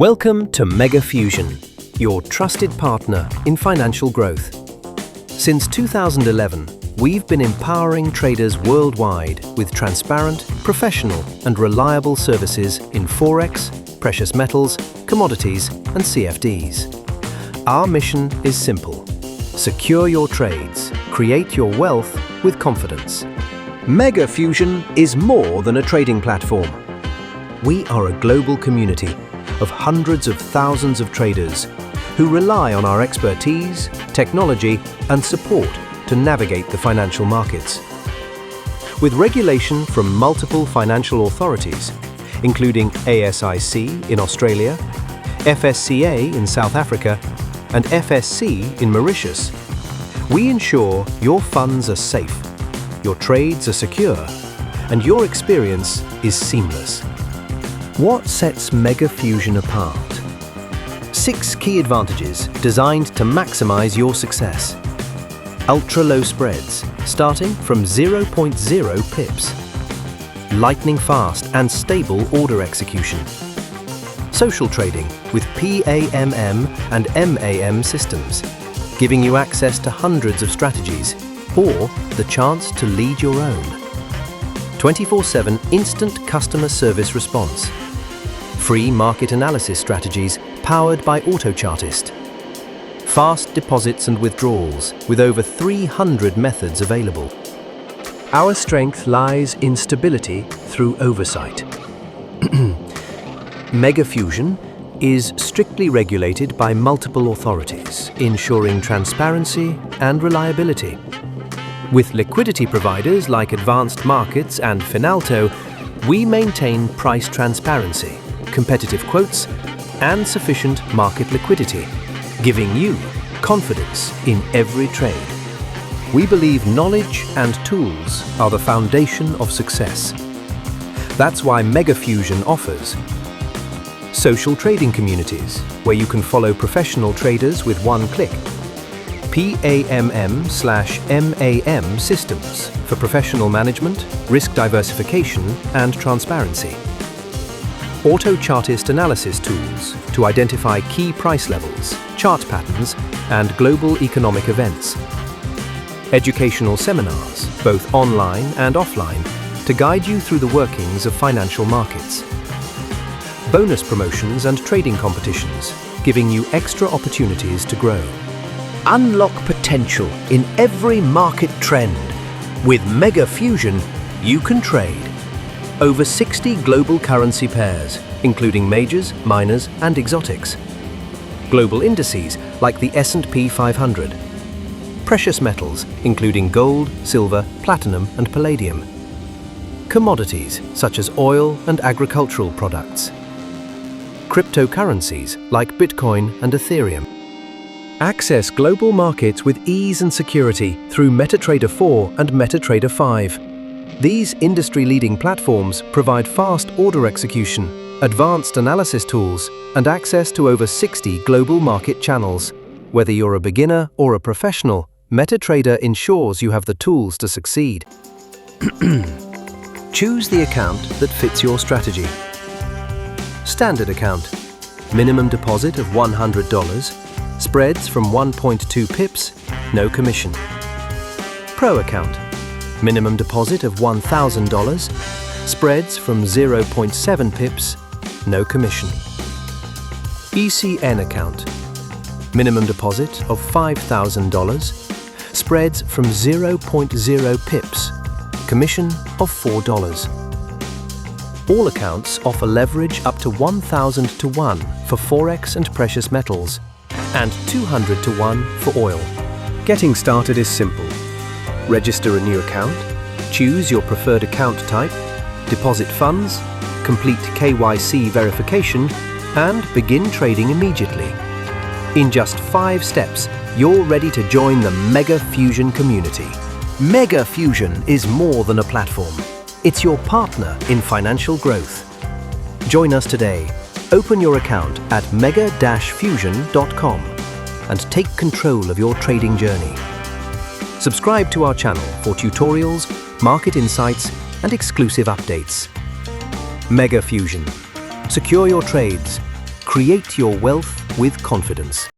Welcome to Mega Fusion, your trusted partner in financial growth. Since 2011, we've been empowering traders worldwide with transparent, professional, and reliable services in Forex, precious metals, commodities, and CFDs. Our mission is simple: secure your trades, create your wealth with confidence. Mega Fusion is more than a trading platform. We are a global community of hundreds of thousands of traders who rely on our expertise, technology, and support to navigate the financial markets. With regulation from multiple financial authorities, including ASIC in Australia, FSCA in South Africa, and FSC in Mauritius, we ensure your funds are safe, your trades are secure, and your experience is seamless. What sets Mega Fusion apart? 6 key advantages designed to maximize your success. Ultra-low spreads, starting from 0.0 pips. Lightning fast and stable order execution. Social trading with PAMM and MAM systems, giving you access to hundreds of strategies or the chance to lead your own. 24/7 instant customer service response. Free market analysis strategies powered by AutoChartist. Fast deposits and withdrawals with over 300 methods available. Our strength lies in stability through oversight. Mega Fusion is strictly regulated by multiple authorities, ensuring transparency and reliability. With liquidity providers like Advanced Markets and Finalto, we maintain price transparency, competitive quotes, and sufficient market liquidity, giving you confidence in every trade. We believe knowledge and tools are the foundation of success. That's why Mega Fusion offers social trading communities, where you can follow professional traders with one click. PAMM/MAM systems for professional management, risk diversification, and transparency. AutoChartist analysis tools to identify key price levels, chart patterns, and global economic events. Educational seminars, both online and offline, to guide you through the workings of financial markets. Bonus promotions and trading competitions, giving you extra opportunities to grow. Unlock potential in every market trend. With Mega Fusion, you can trade over 60 global currency pairs, including majors, minors, and exotics. Global indices like the S&P 500. Precious metals, including gold, silver, platinum, and palladium. Commodities, such as oil and agricultural products. Cryptocurrencies, like Bitcoin and Ethereum. Access global markets with ease and security through MetaTrader 4 and MetaTrader 5. These industry-leading platforms provide fast order execution, advanced analysis tools, and access to over 60 global market channels. Whether you're a beginner or a professional, MetaTrader ensures you have the tools to succeed. Choose the account that fits your strategy. Standard account. Minimum deposit of $100. Spreads from 1.2 pips, no commission. Pro account. Minimum deposit of $1,000. Spreads from 0.7 pips, no commission. ECN account. Minimum deposit of $5,000. Spreads from 0.0 pips, commission of $4. All accounts offer leverage up to 1,000 to 1 for Forex and precious metals, and 200 to 1 for oil. Getting started is simple. Register a new account, choose your preferred account type, deposit funds, complete KYC verification, and begin trading immediately. In just 5 steps, you're ready to join the Mega Fusion community. Mega Fusion is more than a platform. It's your partner in financial growth. Join us today. Open your account at mega-fusion.com and take control of your trading journey. Subscribe to our channel for tutorials, market insights, and exclusive updates. Mega Fusion. Secure your trades, Create your wealth with confidence.